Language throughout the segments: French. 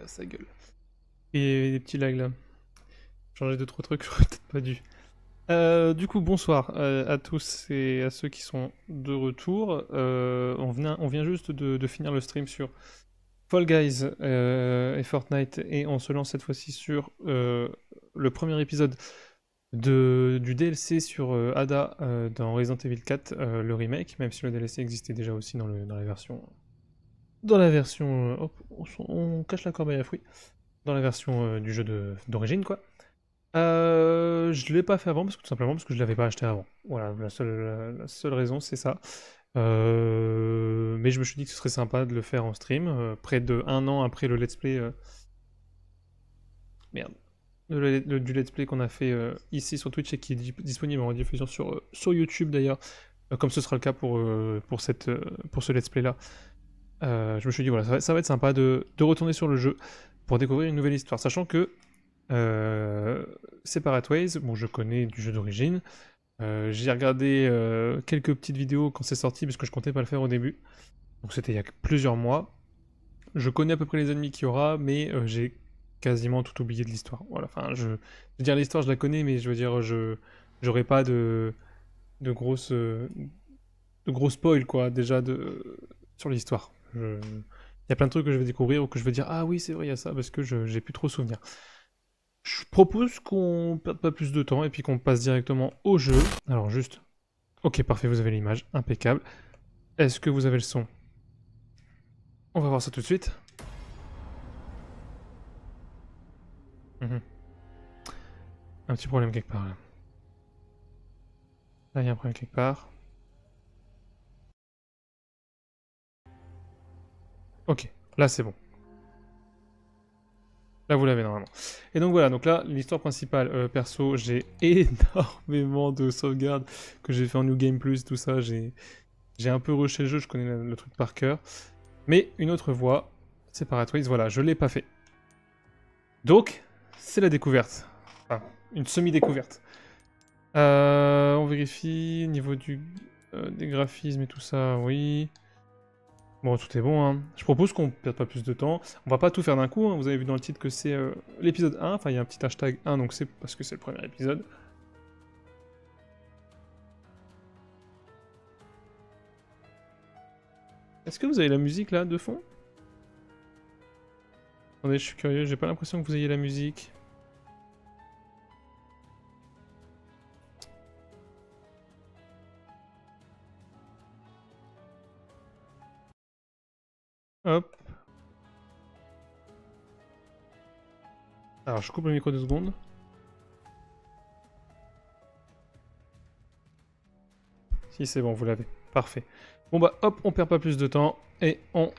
sa gueule. Et des petits lags là. Changer 2-3 trucs, j'aurais peut-être pas dû. Du coup, bonsoir à tous et à ceux qui sont de retour. On vient juste de finir le stream sur Fall Guys et Fortnite et on se lance cette fois-ci sur le premier épisode du DLC sur Ada dans Resident Evil 4, le remake, même si le DLC existait déjà aussi dans la version... Dans la version... hop, on cache la corbeille à fruits. Dans la version du jeu d'origine, quoi. Je l'ai pas fait avant, tout simplement parce que je l'avais pas acheté avant. Voilà, la seule raison, c'est ça. Mais je me suis dit que ce serait sympa de le faire en stream, près de 1 an après le let's play... Merde. Du let's play qu'on a fait ici sur Twitch et qui est disponible en rediffusion sur YouTube d'ailleurs, comme ce sera le cas pour ce let's play là. Je me suis dit voilà, ça va être sympa de retourner sur le jeu pour découvrir une nouvelle histoire, sachant que Separate Ways, bon je connais du jeu d'origine, j'ai regardé quelques petites vidéos quand c'est sorti parce que je comptais pas le faire au début, donc c'était il y a plusieurs mois. Je connais à peu près les ennemis qu'il y aura, mais j'ai quasiment tout oublié de l'histoire. Voilà, enfin, je veux dire, l'histoire, je la connais, mais je veux dire, j'aurais pas de grosses, de gros spoil, quoi, déjà, sur l'histoire. Il y a plein de trucs que je vais découvrir ou que je vais dire, ah oui, c'est vrai, il y a ça, parce que j'ai plus trop souvenir. Je propose qu'on perde pas plus de temps et puis qu'on passe directement au jeu. Alors, juste. Ok, parfait, vous avez l'image, impeccable. Est-ce que vous avez le son? On va voir ça tout de suite. Un petit problème quelque part là. Là, il y a un problème quelque part. Ok, là c'est bon. Là vous l'avez normalement. Et donc voilà, donc là, l'histoire principale, perso, j'ai énormément de sauvegardes que j'ai fait en New Game Plus, tout ça. J'ai un peu rushé le jeu, je connais le truc par cœur. Mais une autre voie, Separate Ways, voilà, je l'ai pas fait. Donc, c'est la découverte. Enfin, une semi-découverte. On vérifie, niveau des graphismes et tout ça, oui. Bon, tout est bon, hein. Je propose qu'on perde pas plus de temps. On va pas tout faire d'un coup, hein. Vous avez vu dans le titre que c'est l'épisode 1. Enfin, il y a un petit hashtag 1, donc c'est parce que c'est le premier épisode. Est-ce que vous avez la musique, là, de fond? Attendez, je suis curieux, j'ai pas l'impression que vous ayez la musique. Hop. Alors, je coupe le micro 2 secondes. Si, c'est bon, vous l'avez. Parfait. Bon bah, hop, on perd pas plus de temps, et on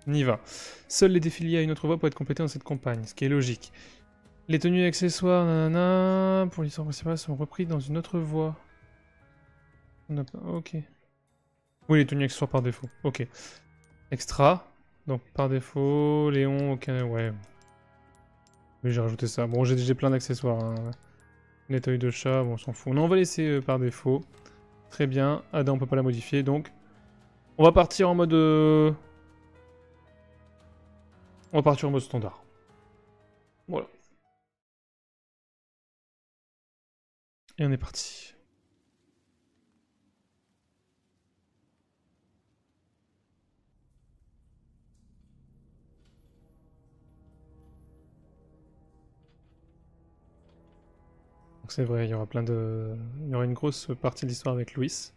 y va. Seuls les défis liés à une autre voie pourraient être complétés dans cette campagne, ce qui est logique. Les tenues et accessoires, nanana, pour l'histoire principale, sont repris dans une autre voie. On a pas... Ok. Oui, les tenues et accessoires par défaut. Ok. Extra. Donc, par défaut, Léon, ok, ouais. Oui, j'ai rajouté ça. Bon, j'ai plein d'accessoires. Hein. Nettoyage de chat, bon, on s'en fout. Non, on va laisser par défaut. Très bien. Ada, on peut pas la modifier, donc... On va partir en mode... On va partir en mode standard. Voilà. Et on est parti. Donc c'est vrai, il y aura plein de... Il y aura une grosse partie de l'histoire avec Louis.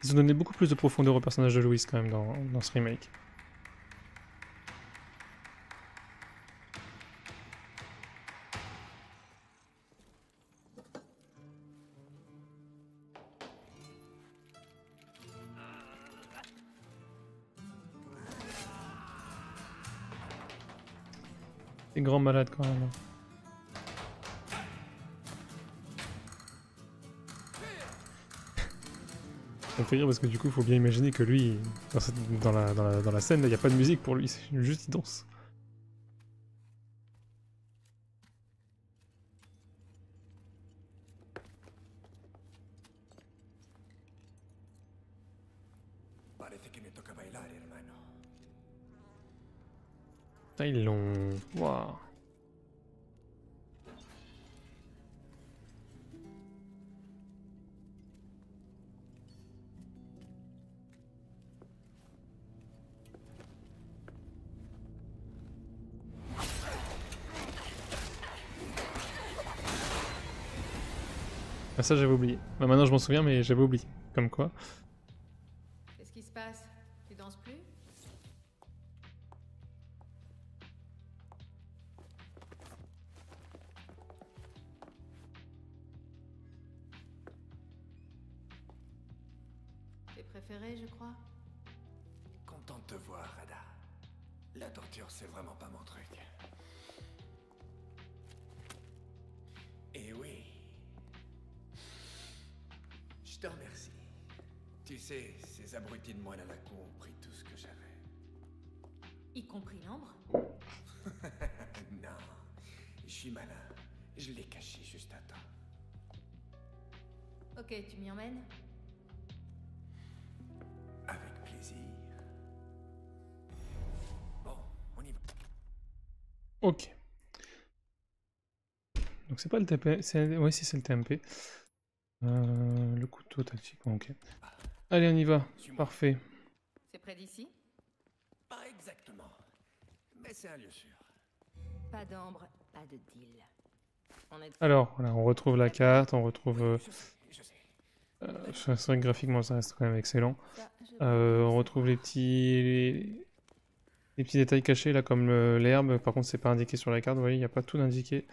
Ils ont donné beaucoup plus de profondeur au personnage de Louis quand même dans ce remake. Des grands malades quand même. Ça me fait rire parce que du coup, il faut bien imaginer que lui, dans la scène, il n'y a pas de musique pour lui, juste il danse. Putain, ils l'ont... Waouh. Ah, ça j'avais oublié. Bah, maintenant je m'en souviens mais j'avais oublié. Comme quoi. Qu'est-ce qui se passe? Tu danses plus? Tes préférés, je crois? Content de te voir, Ada. La torture, c'est vraiment pas mon truc. Et oui. Je te remercie. Tu sais, ces abrutis de moines à la con ont pris tout ce que j'avais. Y compris l'ambre? Non, je suis malin. Je l'ai caché juste à temps. Ok, tu m'y emmènes? Avec plaisir. Bon, on y va. Ok. Donc c'est pas le TP, ouais si c'est le TMP. Le couteau tactique, ok. Allez on y va, parfait. C'est près d'ici? Pas exactement. Mais c'est un lieu sûr. Pas d'ambre, pas de deal. On est... Alors, voilà, on retrouve la carte, on retrouve... Je sais. c'est vrai que graphiquement ça reste quand même excellent. Ça, je... On retrouve les petits détails cachés là comme l'herbe, par contre c'est pas indiqué sur la carte, vous voyez, il n'y a pas tout indiqué.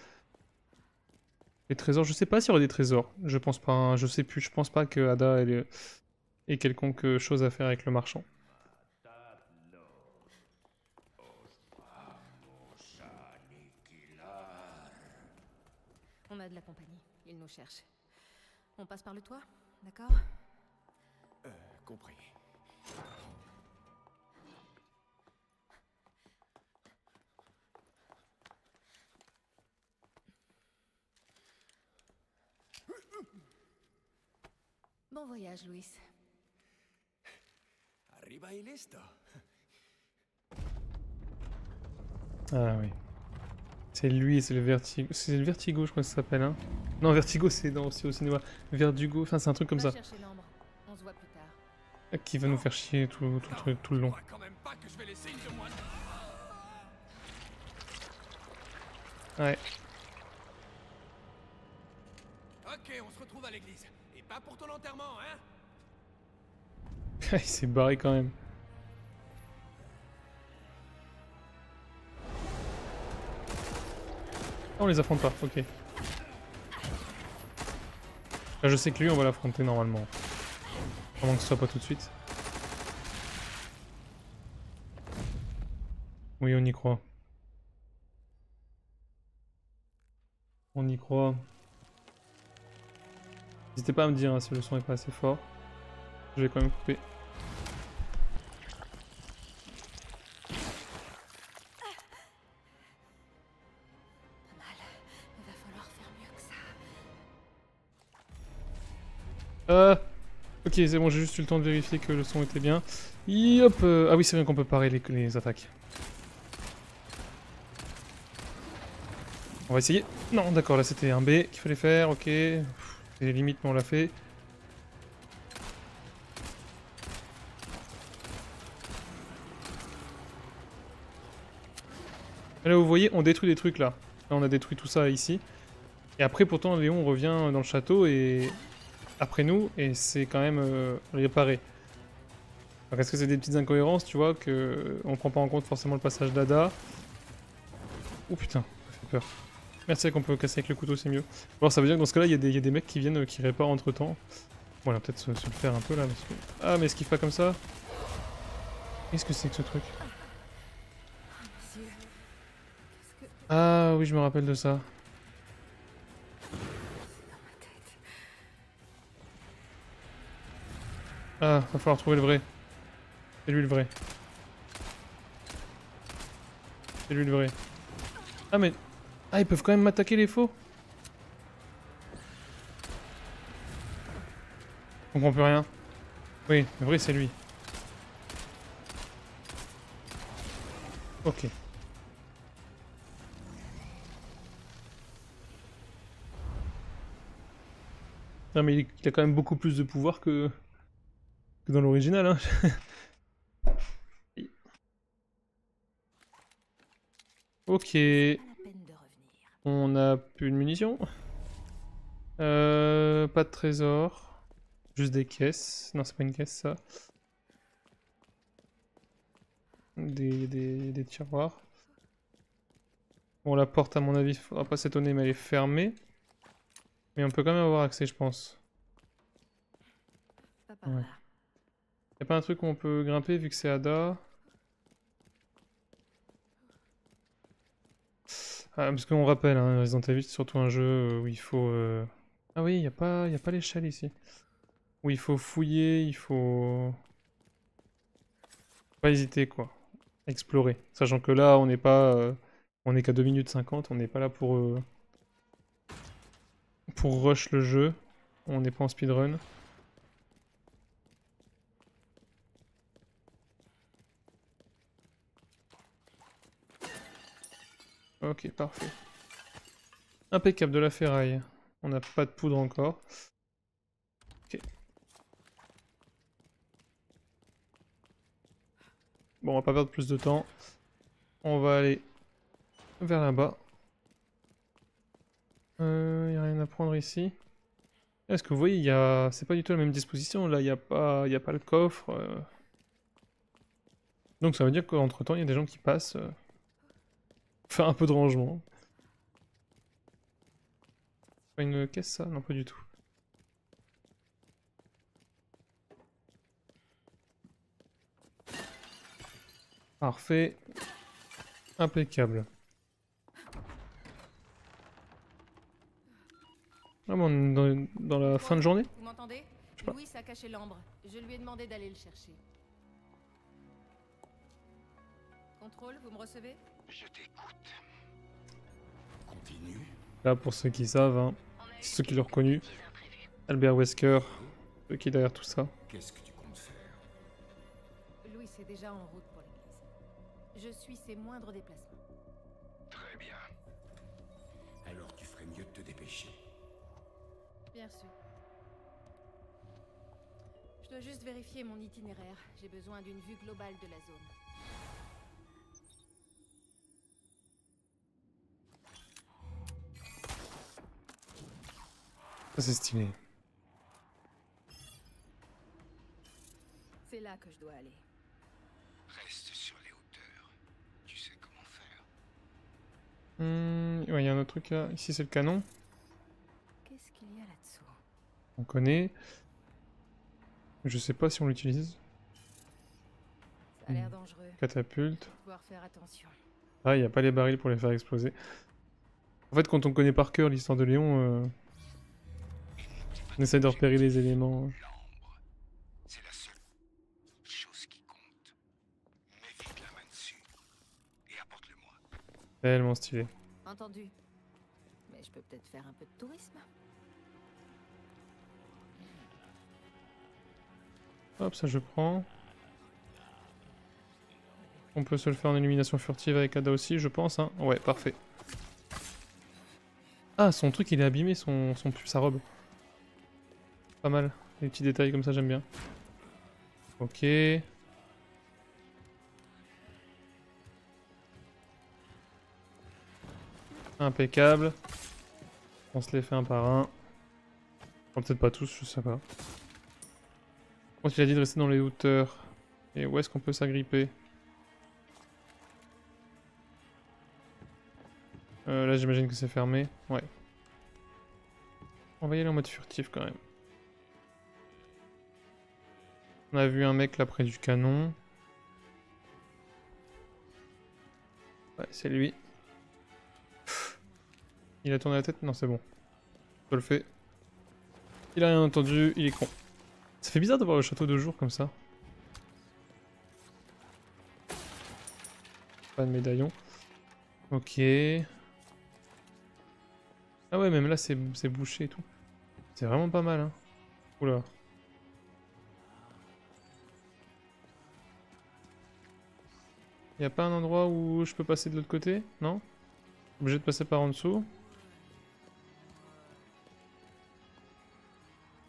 Les trésors, je sais pas s'il y aurait des trésors, je pense pas, hein, je sais plus, je pense pas que Ada ait quelconque chose à faire avec le marchand. On a de la compagnie, ils nous cherchent. On passe par le toit, d'accord? Compris. Bon voyage, Louis. Arriba y listo. Ah oui. C'est lui, c'est le Vertigo. C'est le Vertigo, je crois que ça s'appelle, hein. Non, Vertigo, c'est aussi au cinéma. Verdugo, enfin, c'est un truc comme Va ça. chercher l'ambre. On se voit plus tard. Qui va nous faire chier tout le long. Quand même pas que je vais laisser une de moi. Ouais. Ok, on se retrouve à l'église. Et pas pour ton enterrement, hein? Il s'est barré quand même. On les affronte pas, ok. Là, je sais que lui, on va l'affronter normalement. Avant que ce soit pas tout de suite. Oui, on y croit. On y croit. N'hésitez pas à me dire hein, si le son est pas assez fort. Je vais quand même couper. Pas mal. Il va falloir faire mieux que ça. Ok, c'est bon, j'ai juste eu le temps de vérifier que le son était bien. Hop, ah oui, c'est vrai qu'on peut parer les attaques. On va essayer. Non, d'accord, là c'était un B qu'il fallait faire, ok. C'est limite, mais on l'a fait. Là, vous voyez, on détruit des trucs là. Là, on a détruit tout ça ici. Et après, pourtant, Léon revient dans le château et... après nous, et c'est quand même réparé. Alors, est-ce que c'est des petites incohérences, tu vois, que on prend pas en compte forcément le passage d'Ada? Oh putain, ça fait peur. Merci qu'on peut casser avec le couteau, c'est mieux. Alors ça veut dire que dans ce cas-là, il y a des mecs qui viennent, qui réparent entre-temps. Bon, on va peut-être se le faire un peu là, parce que... Ah, mais esquive pas comme ça. Qu'est-ce que c'est que ce truc? Monsieur, qu'est-ce que... Ah oui, je me rappelle de ça. C'est dans ma tête. Ah, va falloir trouver le vrai. C'est lui le vrai. C'est lui le vrai. Ah mais... Ah, ils peuvent quand même m'attaquer les faux? Je comprends plus rien. Oui, le vrai c'est lui. Ok. Non mais il a quand même beaucoup plus de pouvoir que dans l'original, hein. Ok. Pas la peine de revenir. On a plus de munitions. Pas de trésor. Juste des caisses. Non, c'est pas une caisse, ça. Des tiroirs. Bon, la porte, à mon avis, faudra pas s'étonner, mais elle est fermée. Mais on peut quand même avoir accès, je pense. Pas par Ouais. là. Y'a pas un truc où on peut grimper vu que c'est Ada? Ah, parce qu'on rappelle, hein, Resident Evil, c'est surtout un jeu où il faut... Ah oui, y a pas l'échelle ici. Où il faut fouiller, il faut... Pas hésiter, quoi. Explorer. Sachant que là, on n'est pas... On est qu'à 2 minutes 50, on n'est pas là pour rush le jeu. On n'est pas en speedrun. Ok, parfait. Impeccable, de la ferraille. On n'a pas de poudre encore. Ok. Bon, on va pas perdre plus de temps. On va aller vers là-bas. Y a rien à prendre ici. Est-ce que vous voyez, c'est pas du tout la même disposition. Là, y a pas le coffre. Donc ça veut dire qu'entre temps, il y a des gens qui passent. Faire un peu de rangement. Pas une caisse, ça? Non, pas du tout. Parfait. Impeccable. Ah bon, on est dans la fin de journée? Vous m'entendez? Je sais pas. Louis a caché l'ambre. Je lui ai demandé d'aller le chercher. Contrôle, vous me recevez? Je t'écoute. Continue. Là, pour ceux qui savent, hein, ceux qui l'ont reconnu, Albert Wesker, ceux qui est derrière tout ça. Qu'est-ce que tu comptes faire? Louis est déjà en route pour l'église. Je suis ses moindres déplacements. Très bien. Alors tu ferais mieux de te dépêcher. Bien sûr. Je dois juste vérifier mon itinéraire. J'ai besoin d'une vue globale de la zone. Ça, c'est stylé. C'est là que je dois aller. Reste sur les hauteurs. Tu sais comment faire. Ouais, il y a un autre truc là. Ici, c'est le canon. Qu'est-ce qu'il y a là-dessous? On connaît. Je sais pas si on l'utilise. Ça a l'air dangereux. Catapulte. Faut pouvoir faire attention. Ah, il n'y a pas les barils pour les faire exploser. En fait, quand on connaît par cœur l'histoire de Léon, on essaie de repérer les éléments. L'ambre. C'est la seule chose qui compte. Mets vite la main dessus. Et apporte-le-moi. Tellement stylé. Entendu. Mais je peux peut-être faire un peu de tourisme. Hop, ça je prends. On peut se le faire en illumination furtive avec Ada aussi, je pense. Hein. Ouais, parfait. Ah, son truc, il est abîmé, sa robe. Pas mal. Les petits détails comme ça, j'aime bien. Ok. Impeccable. On se les fait un par un. Enfin, peut-être pas tous, je sais pas. Quand il a dit de rester dans les hauteurs. Et où est-ce qu'on peut s'agripper? Là, j'imagine que c'est fermé. Ouais. On va y aller en mode furtif quand même. On a vu un mec là près du canon. Ouais, c'est lui. Il a tourné la tête? Non, c'est bon. Je le fais. Il a rien entendu, il est con. Ça fait bizarre de voir le château de jour comme ça. Pas de médaillon. Ok. Ah ouais, même là c'est bouché et tout. C'est vraiment pas mal, hein. Oula. Y a pas un endroit où je peux passer de l'autre côté? Non? Obligé de passer par en dessous.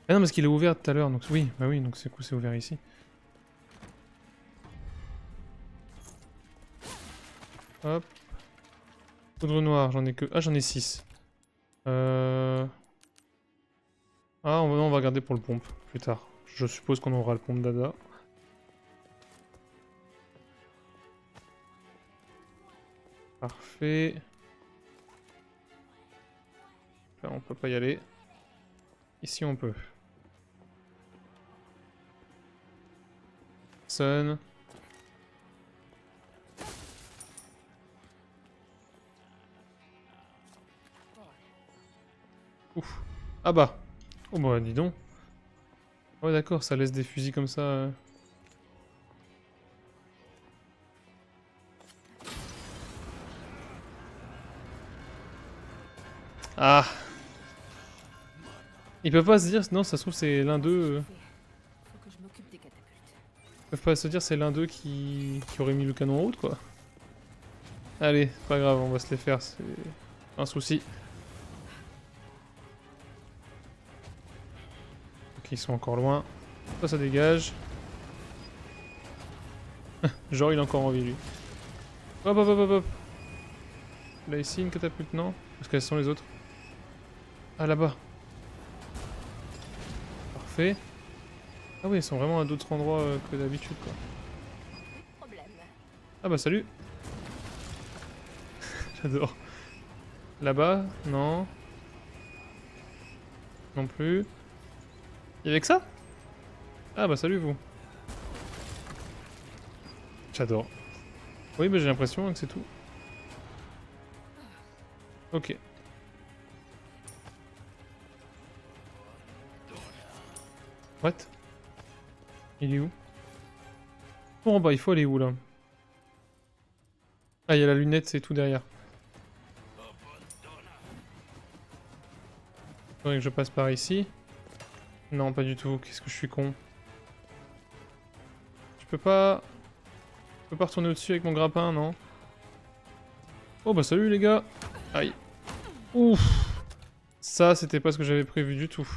Ah non, parce qu'il est ouvert tout à l'heure, donc oui, bah oui, donc c'est cool, c'est ouvert ici. Hop. Poudre noire, j'en ai que... Ah, j'en ai 6. Ah, on va regarder pour le pompe, plus tard. Je suppose qu'on aura le pompe dada. Parfait. Là, on peut pas y aller. Ici, on peut. Sun. Ouf. Ah bah. Oh bah, dis donc. Ouais, d'accord, ça laisse des fusils comme ça. Ah. Ils peuvent pas se dire, non, ça se trouve c'est l'un d'eux. Faut que je m'occupe des catapultes. Ils peuvent pas se dire c'est l'un d'eux qui aurait mis le canon en route quoi. Allez, pas grave, on va se les faire, c'est un souci. Ok, ils sont encore loin. Ça dégage. Genre il a encore envie lui. Hop hop hop hop hop. Là ici une catapulte, non? Parce qu'elles sont les autres. Ah là-bas. Parfait. Ah oui, elles sont vraiment à d'autres endroits que d'habitude quoi. Problème. Ah bah salut. J'adore. Là-bas, non. Non plus. Y'avait que ça? Ah bah salut vous. J'adore. Oui, bah j'ai l'impression que c'est tout. Ok. What? Il est où? Bon bah il faut aller où là? Ah il y a la lunette, c'est tout derrière. Faudrait que je passe par ici. Non pas du tout, qu'est-ce que je suis con. Je peux pas retourner au-dessus avec mon grappin, non? Oh bah salut les gars. Aïe. Ouf. Ça c'était pas ce que j'avais prévu du tout.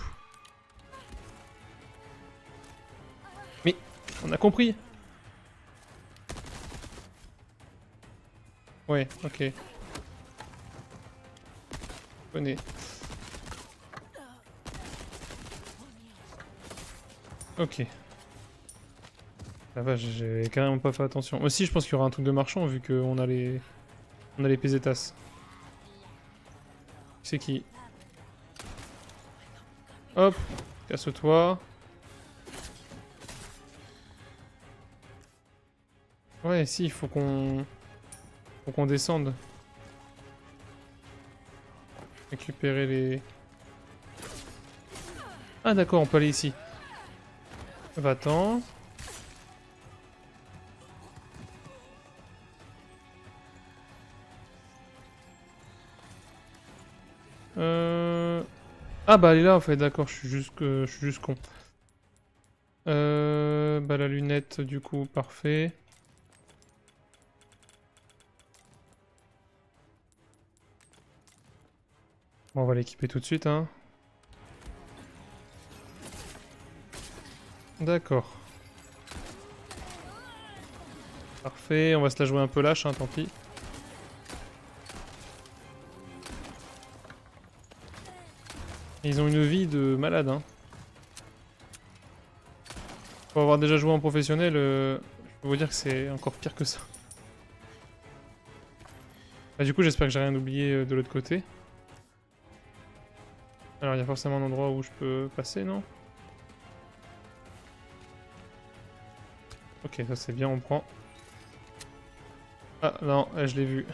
Mais on a compris. Ouais, ok. Venez. Ok. La vache, j'ai carrément pas fait attention. Aussi, je pense qu'il y aura un truc de marchand vu qu'on a les... On a les pesetas. C'est qui? Hop. Casse-toi. Ouais, si, il faut qu'on... Faut qu'on descende. Récupérer les... Ah d'accord, on peut aller ici. Va-t'en. Ah bah elle est là en fait, d'accord, je suis juste con. Bah la lunette du coup, parfait. Bon, on va l'équiper tout de suite, hein. D'accord. Parfait, on va se la jouer un peu lâche, hein, tant pis. Ils ont une vie de malade, hein. Pour avoir déjà joué en professionnel, je peux vous dire que c'est encore pire que ça. Bah, du coup, j'espère que j'ai rien oublié de l'autre côté. Alors, il y a forcément un endroit où je peux passer, non? Ok, ça c'est bien, on prend. Ah non, je l'ai vu.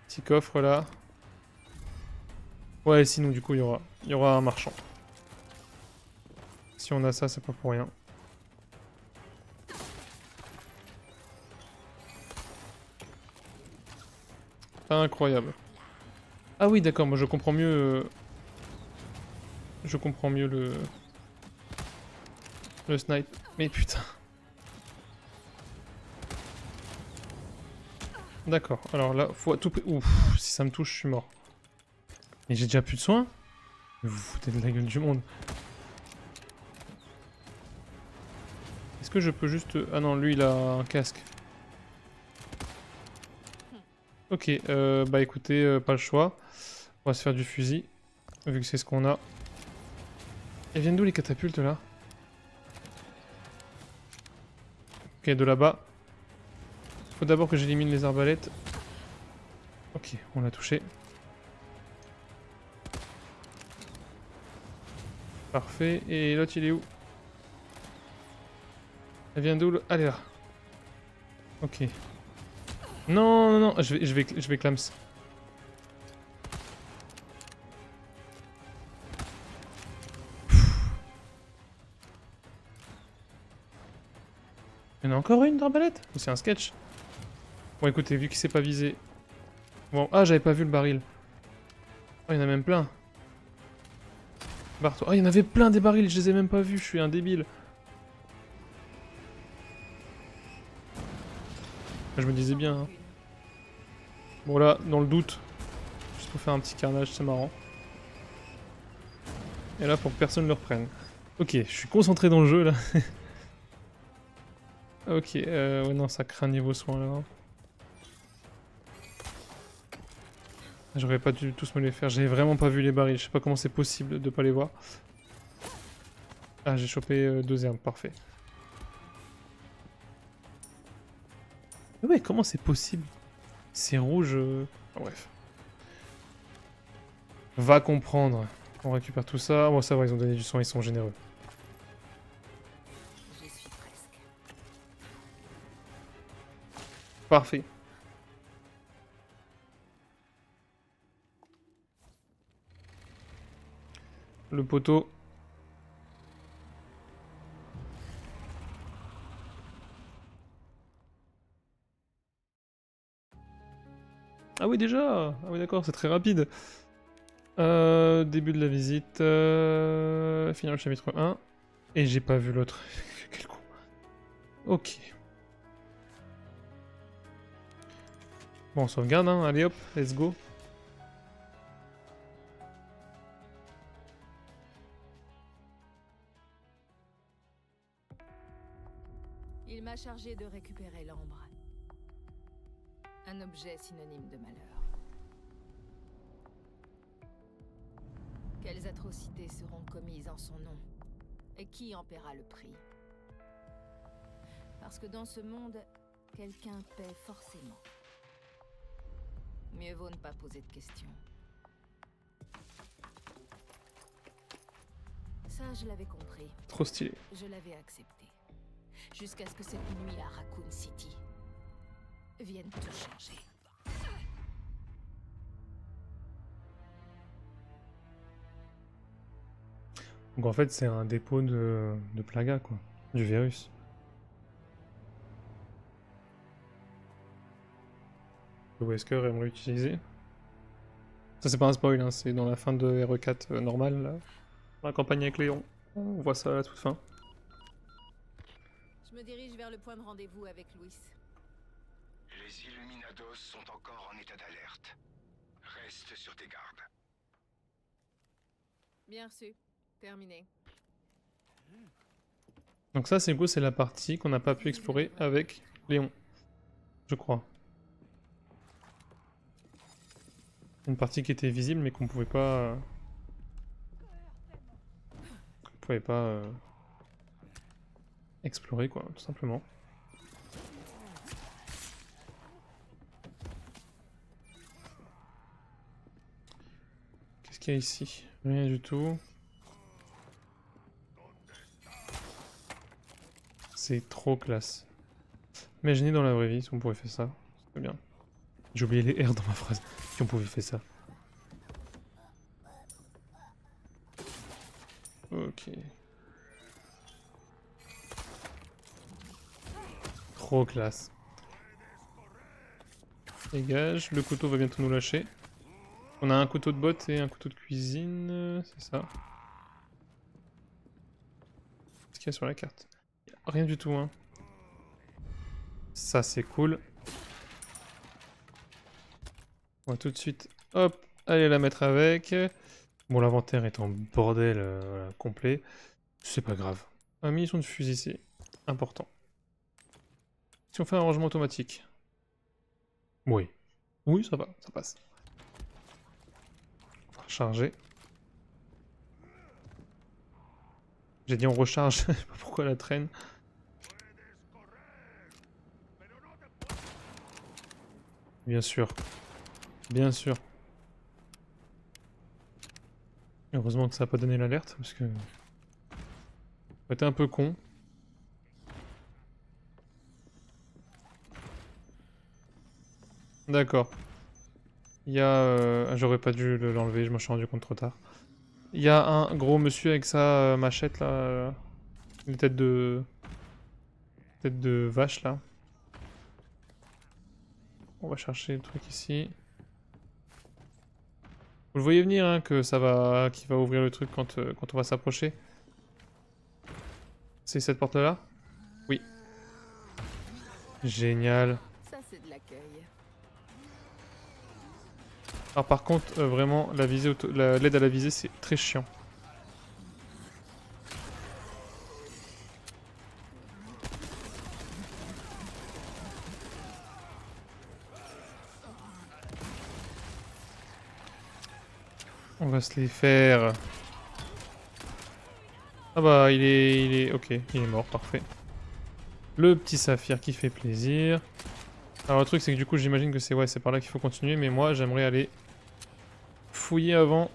Petit coffre là. Ouais, sinon du coup il y aura un marchand. Si on a ça, c'est pas pour rien. Incroyable. Ah oui, d'accord, moi je comprends mieux. Je comprends mieux le snipe. Mais putain. D'accord, alors là, faut à tout prix... Ouf, si ça me touche, je suis mort. Mais j'ai déjà plus de soins? Vous vous foutez de la gueule du monde. Est-ce que je peux juste... Ah non, lui, il a un casque. Ok, bah écoutez, pas le choix. On va se faire du fusil, vu que c'est ce qu'on a. Elles viennent d'où les catapultes, là? Ok, de là-bas. Faut d'abord que j'élimine les arbalètes. Ok, on l'a touché. Parfait. Et l'autre, il est où? Elle vient d'où? Elle est là. Ok. Non, non, non, je vais clams. Il y en a encore une d'arbalète? Ou c'est un sketch? Bon, écoutez, vu qu'il s'est pas visé. Bon, ah, j'avais pas vu le baril. Oh, il y en a même plein. Barre-toi. Ah, il y en avait plein des barils, je les ai même pas vus, je suis un débile. Je me disais bien. Hein. Bon, là, dans le doute, juste pour faire un petit carnage, c'est marrant. Et là, pour que personne ne le reprenne. Ok, je suis concentré dans le jeu là. Ok, ouais, non, ça craint niveau soin là. J'aurais pas dû tous me les faire, j'avais vraiment pas vu les barils, je sais pas comment c'est possible de pas les voir. Ah, j'ai chopé 2 herbes, parfait. Mais ouais, comment c'est possible? C'est rouge. Oh, bref. Va comprendre. On récupère tout ça. Bon, ça va, ils ont donné du sang, ils sont généreux. J'y suis presque. Parfait. Le poteau. Ah oui, déjà. Ah oui, d'accord, c'est très rapide. Début de la visite. Finir le chapitre 1. Et j'ai pas vu l'autre. Quel con. Ok. Bon, on sauvegarde, hein. Allez hop, let's go. Il m'a chargé de récupérer l'ambre. Un objet synonyme de malheur. Quelles atrocités seront commises en son nom? Et qui en paiera le prix? Parce que dans ce monde, quelqu'un paie forcément. Mieux vaut ne pas poser de questions. Ça, je l'avais compris. Trop stylé. Je l'avais accepté. Jusqu'à ce que cette nuit à Raccoon City vienne tout changer. Donc en fait, c'est un dépôt de plaga, quoi. Du virus. Le Wesker aimerait l'utiliser. Ça, c'est pas un spoil, hein, c'est dans la fin de RE4 normale, là. Dans la campagne avec Léon. On voit ça à la toute fin. Je me dirige vers le point de rendez-vous avec Louis. Les Illuminados sont encore en état d'alerte. Reste sur tes gardes. Bien reçu. Terminé. Donc ça, c'est cool, c'est la partie qu'on n'a pas pu explorer avec Léon. Je crois. Une partie qui était visible, mais qu'on pouvait pas... explorer, quoi, tout simplement. Qu'est-ce qu'il y a ici? Rien du tout. C'est trop classe. Imaginez dans la vraie vie si on pouvait faire ça. C'est bien. J'ai oublié les R dans ma phrase. Si on pouvait faire ça. Ok. Trop classe. Dégage. Le couteau va bientôt nous lâcher. On a un couteau de botte et un couteau de cuisine. C'est ça. Qu'est-ce qu'il y a sur la carte? Rien du tout, hein. Ça, c'est cool. On va tout de suite, hop, aller la mettre avec. Bon, l'inventaire est en bordel voilà, complet. C'est pas grave. Un munition de fusil, c'est important. Si on fait un rangement automatique. Oui. Oui, ça va, ça passe. Recharger. J'ai dit on recharge, je sais pas pourquoi la traîne. Bien sûr. Bien sûr. Heureusement que ça n'a pas donné l'alerte, parce que... C'était un peu con. D'accord. Il y a... J'aurais pas dû l'enlever, je m'en suis rendu compte trop tard. Il y a un gros monsieur avec sa machette, là. Une tête de... Tête de vache, là. On va chercher le truc ici. Vous le voyez venir, hein, que ça va... qu'il va ouvrir le truc quand on va s'approcher. C'est cette porte-là? Oui. Génial. Ça, c'est de l'accueil. Alors par contre, vraiment, la visée l'aide à la visée, c'est très chiant. On va se les faire. Ah bah, il est... Ok, il est mort, parfait. Le petit saphir qui fait plaisir. Alors le truc, c'est que du coup, j'imagine que c'est ouais, c'est par là qu'il faut continuer, mais moi, j'aimerais aller fouiller avant.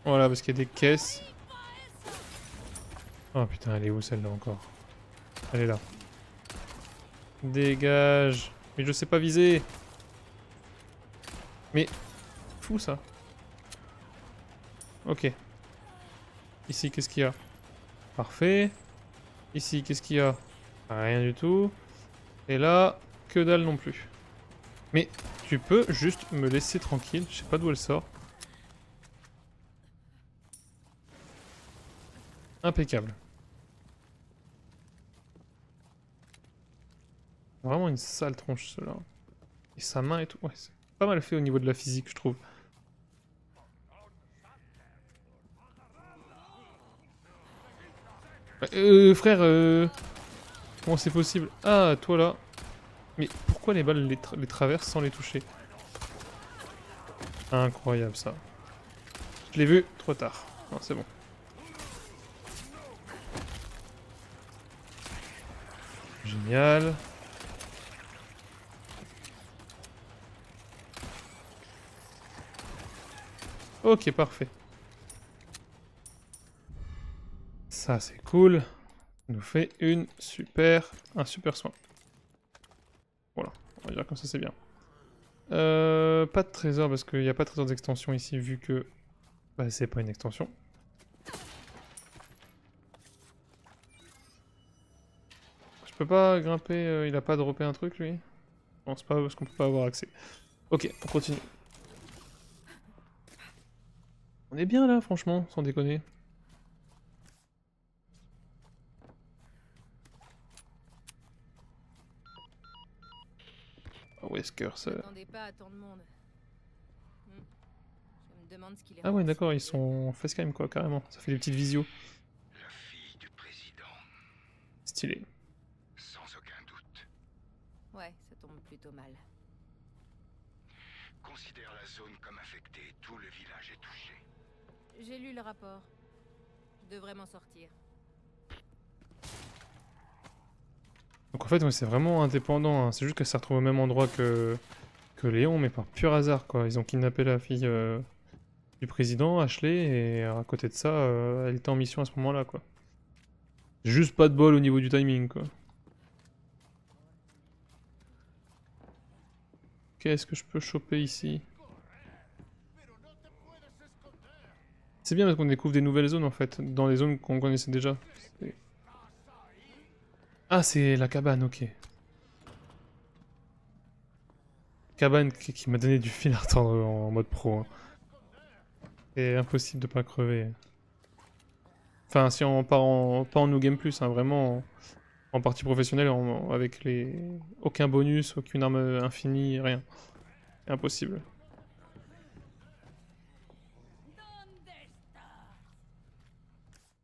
Voilà, parce qu'il y a des caisses. Oh putain, elle est où celle-là encore? Elle est là. Dégage. Mais je sais pas viser. Mais... Fou ça. Ok. Ici, qu'est-ce qu'il y a? Parfait. Ici, qu'est-ce qu'il y a? Rien du tout. Et là, que dalle non plus. Mais tu peux juste me laisser tranquille. Je sais pas d'où elle sort. Impeccable. Vraiment une sale tronche, cela. Et sa main et tout. Ouais, c'est pas mal fait au niveau de la physique, je trouve. Frère, comment c'est possible? Ah, toi là. Mais pourquoi les balles les traversent sans les toucher? Incroyable ça. Je l'ai vu trop tard. Non, c'est bon. Génial. Ok, parfait. Ça, c'est cool. Ça nous fait un super soin. Voilà, on va dire comme ça, c'est bien. Pas de trésor, parce qu'il n'y a pas de trésor d'extension ici, vu que... Bah, c'est pas une extension. Je peux pas grimper, il a pas droppé un truc, lui? Non, c'est pas parce qu'on peut pas avoir accès. Ok, on continue. On est bien là, franchement, sans déconner. Wesker, ça... Pas à tant de monde. Je me demande ce qu'il est Ah ouais, d'accord, ils resté. sont facecam quoi, carrément. Ça fait des petites visios. La fille du président, Stylé. sans aucun doute. Ouais, ça tombe plutôt mal. Considère la zone comme infectée, tout le village est touché. J'ai lu le rapport. Je devrais m'en sortir. Donc en fait, ouais, c'est vraiment indépendant, hein. C'est juste qu'elle s'est retrouvée au même endroit que Léon, mais par pur hasard, quoi. Ils ont kidnappé la fille du président, Ashley, et à côté de ça, elle était en mission à ce moment-là, quoi. Juste pas de bol au niveau du timing, quoi. Qu'est-ce que je peux choper ici? C'est bien parce qu'on découvre des nouvelles zones, en fait, dans les zones qu'on connaissait déjà. Ah, c'est la cabane, ok. Cabane qui m'a donné du fil à retordre en mode pro. Hein. C'est impossible de pas crever. Enfin, si on part en... pas en New Game Plus, hein, vraiment en partie professionnelle, avec les... aucun bonus, aucune arme infinie, rien. Impossible.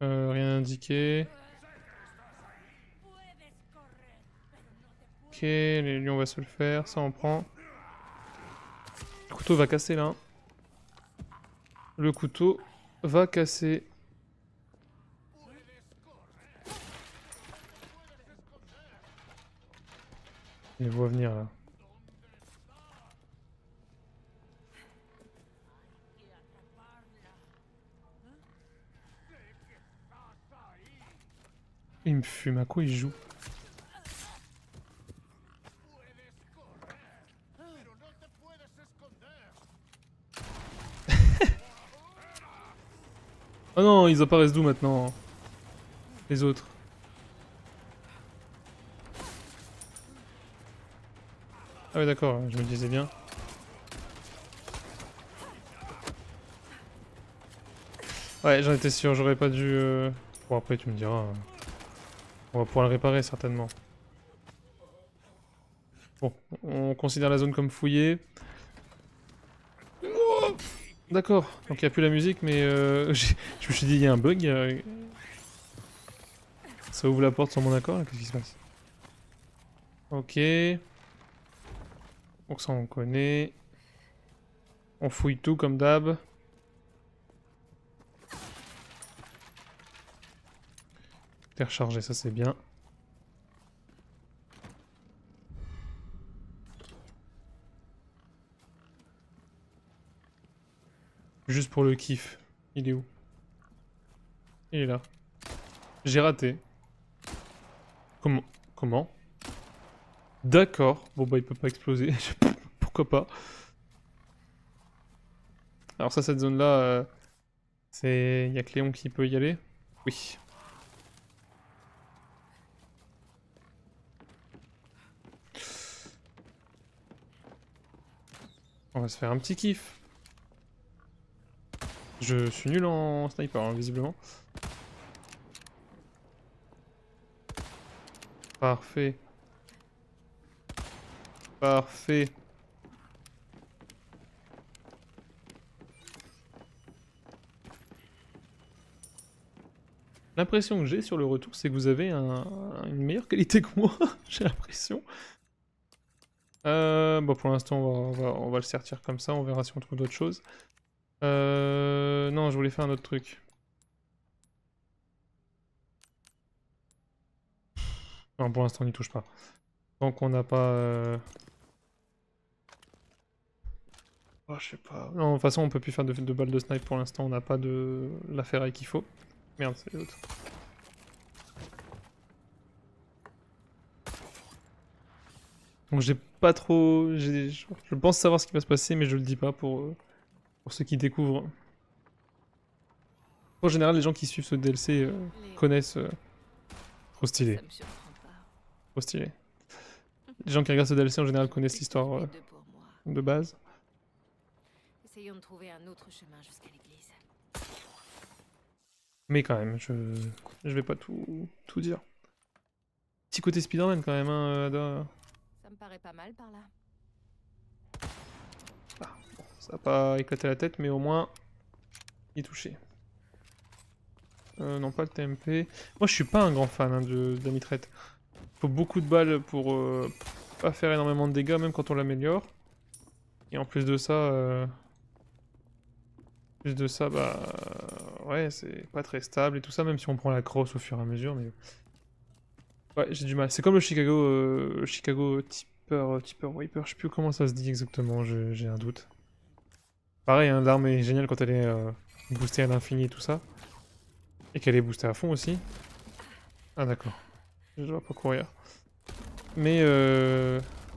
Rien indiqué. Ok, les lions on va se le faire, ça on prend. Le couteau va casser là. Le couteau va casser. Je les vois venir là. Il me fume, à quoi il joue? Oh non, ils apparaissent d'où maintenant? Les autres. Ah ouais d'accord, je me disais bien. Ouais, j'en étais sûr, j'aurais pas dû... Bon après tu me diras... On va pouvoir le réparer certainement. Bon, on considère la zone comme fouillée. Oh, d'accord, donc il n'y a plus la musique, mais je me suis dit il y a un bug. Ça ouvre la porte sans mon accord, qu'est-ce qui se passe? Ok. Donc ça on connaît. On fouille tout comme d'hab. T'es rechargé, ça c'est bien. Juste pour le kiff. Il est où? Il est là. J'ai raté. Comment? Comment? D'accord. Bon bah il peut pas exploser. Pourquoi pas? Alors ça, cette zone-là, c'est... Y a que Léon qui peut y aller? Oui. On va se faire un petit kiff. Je suis nul en sniper, hein, visiblement. Parfait. Parfait. L'impression que j'ai sur le retour, c'est que vous avez une meilleure qualité que moi. J'ai l'impression. Bon, pour l'instant, on va le sortir comme ça. On verra si on trouve d'autres choses. Non, je voulais faire un autre truc. Non, pour l'instant, on n'y touche pas. Tant qu'on n'a pas... Oh, je sais pas. Non, de toute façon, on peut plus faire de balles de snipe pour l'instant. On n'a pas de la ferraille qu'il faut. Merde, c'est l'autre. Donc j'ai pas trop... Je pense savoir ce qui va se passer, mais je le dis pas pour ceux qui découvrent. En général, les gens qui suivent ce DLC connaissent... Trop stylé. Ça me surprend pas. Trop stylé. Les gens qui regardent ce DLC en général connaissent l'histoire Les deux pour moi. de base. Essayons de trouver un autre chemin jusqu'à l'église. Mais quand même, je vais pas tout dire. Petit côté Spider-Man quand même, hein, Ada. Ça me paraît pas mal par là. Ah, bon, ça a pas éclaté la tête, mais au moins, il est touché. Non, pas le TMP. Moi, je suis pas un grand fan hein, de la mitraillette. Il faut beaucoup de balles pour pas faire énormément de dégâts, même quand on l'améliore. Et en plus de ça, bah, ouais, c'est pas très stable et tout ça, même si on prend la crosse au fur et à mesure, mais... Ouais, j'ai du mal. C'est comme le Chicago Tipper Wiper, je sais plus comment ça se dit exactement, j'ai un doute. Pareil, hein, l'arme est géniale quand elle est boostée à l'infini et tout ça. Et qu'elle est boostée à fond aussi. Ah d'accord, je dois pas courir. Mais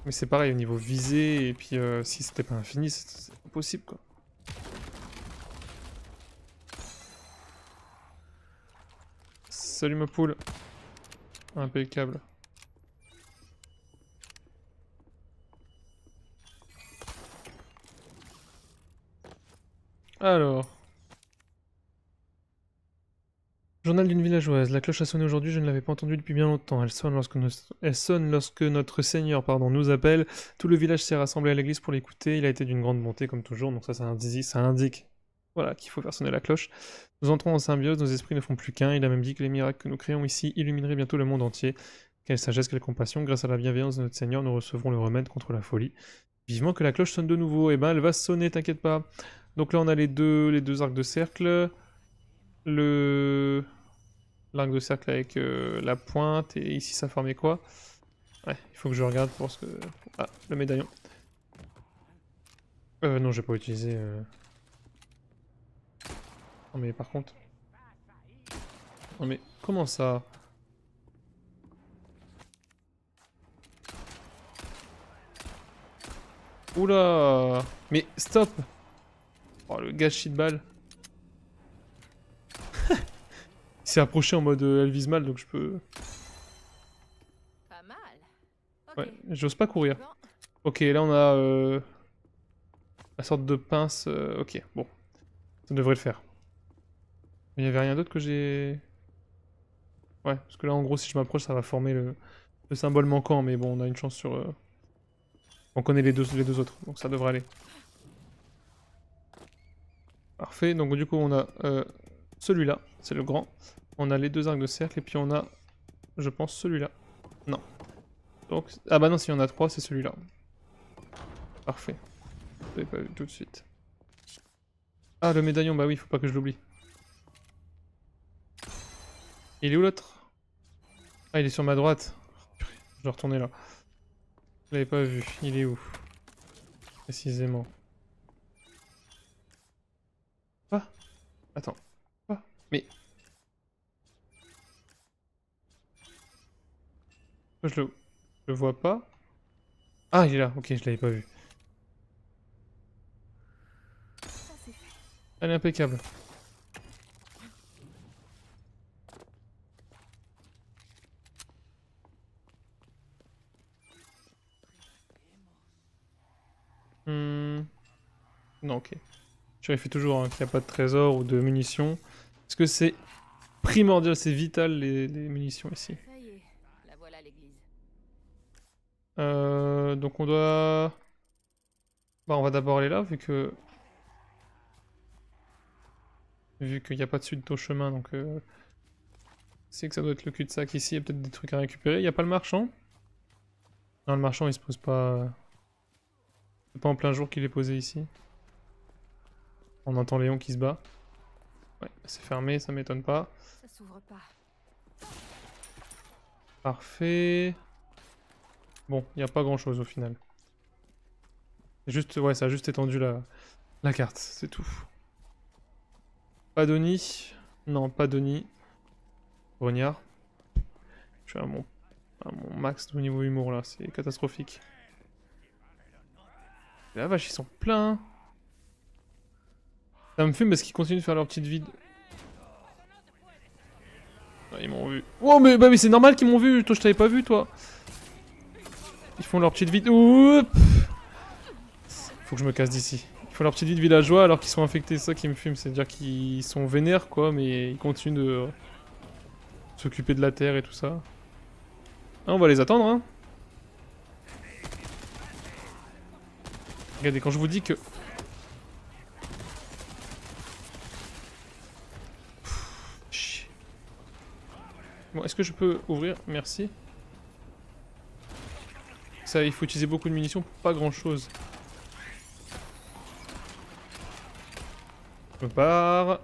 c'est pareil au niveau visée, et puis si c'était pas infini, c'est impossible quoi. Salut ma poule. Impeccable. Alors. Journal d'une villageoise. La cloche a sonné aujourd'hui, je ne l'avais pas entendue depuis bien longtemps. Elle sonne lorsque notre Seigneur nous appelle. Tout le village s'est rassemblé à l'église pour l'écouter. Il a été d'une grande bonté, comme toujours. Donc ça indique voilà, qu'il faut faire sonner la cloche. Nous entrons en symbiose, nos esprits ne font plus qu'un. Il a même dit que les miracles que nous créons ici illumineraient bientôt le monde entier. Quelle sagesse, quelle compassion. Grâce à la bienveillance de notre Seigneur, nous recevrons le remède contre la folie. Vivement que la cloche sonne de nouveau. Eh ben, elle va sonner, t'inquiète pas. Donc là, on a les deux arcs de cercle. L'arc de cercle avec la pointe, et ici ça formait quoi? Ouais, il faut que je regarde pour ce que... Ah, le médaillon. Non, j'ai pas utilisé... Non mais par contre... Non mais comment ça? Oula! Mais stop! Oh, le gâchis de balle. Il s'est approché en mode elle vise mal, donc je peux... Pas mal. Ok. Ouais, j'ose pas courir. Bon. Ok, là on a la sorte de pince. Ok, bon. Ça devrait le faire. Il y avait rien d'autre que j'ai... Ouais, parce que là en gros si je m'approche ça va former le symbole manquant, mais bon on a une chance sur... On connaît les deux autres, donc ça devrait aller. Parfait, donc du coup on a celui-là, c'est le grand. On a les deux arcs de cercle, et puis on a, je pense, celui-là. Non. Donc, ah bah non, s'il y en a trois, c'est celui-là. Parfait. Je l'avais pas vu tout de suite. Ah, le médaillon, bah oui, faut pas que je l'oublie. Il est où l'autre? Ah, il est sur ma droite. Purée, je dois retourner là. Je l'avais pas vu. Il est où? Précisément. Ah, attends. Ah, mais... Je le vois pas. Ah, il est là. Ok, je l'avais pas vu. Ça c'est fait. Elle est impeccable. Hmm. Non, ok. Je vérifie toujours hein, qu'il n'y a pas de trésor ou de munitions. Parce que c'est primordial, c'est vital les munitions ici. Ça y est. La voilà l'église. Donc on doit... Bah on va d'abord aller là, vu qu'il n'y a pas de suite au chemin, donc... C'est que ça doit être le cul-de-sac ici, il y a peut-être des trucs à récupérer. Il n'y a pas le marchand? Non, le marchand il se pose pas... C'est pas en plein jour qu'il est posé ici. On entend Léon qui se bat. Ouais, c'est fermé, ça m'étonne pas. Ça s'ouvre pas. Parfait. Bon, il n'y a pas grand-chose au final. Juste, ouais, ça a juste étendu la carte, c'est tout. Pas d'Oni. Non, pas d'Oni. Grognard. Je suis à mon max au niveau humour là, c'est catastrophique. La vache, ils sont pleins. Ça me fume parce qu'ils continuent de faire leur petite vide. Ah, ils m'ont vu. Oh, mais, bah, mais c'est normal qu'ils m'ont vu. Toi, je t'avais pas vu, toi. Ils font leur petite vide. Oups. Faut que je me casse d'ici. Ils font leur petite vie de villageois alors qu'ils sont infectés. C'est ça qui me fume. C'est-à-dire qu'ils sont vénères, quoi, mais ils continuent de s'occuper de la terre et tout ça. Ah, on va les attendre, hein. Regardez, quand je vous dis que... Chier. Bon, est-ce que je peux ouvrir? Merci. Ça, il faut utiliser beaucoup de munitions pour pas grand-chose. Je pars.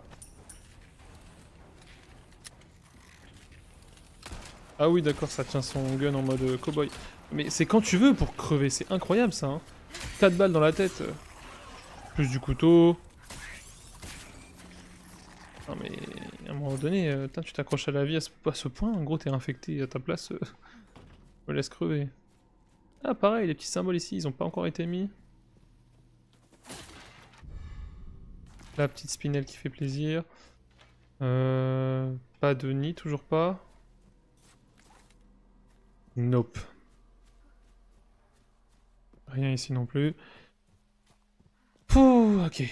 Ah oui, d'accord, ça tient son gun en mode cowboy. Mais c'est quand tu veux pour crever, c'est incroyable ça, hein. 4 balles dans la tête. Plus du couteau. Non mais, à un moment donné, tu t'accroches à la vie à ce point, en gros t'es infecté à ta place, me laisse crever. Ah pareil, les petits symboles ici, ils ont pas encore été mis. La petite spinelle qui fait plaisir. Pas de nid, toujours pas. Nope. Rien ici non plus. Pouh, ok.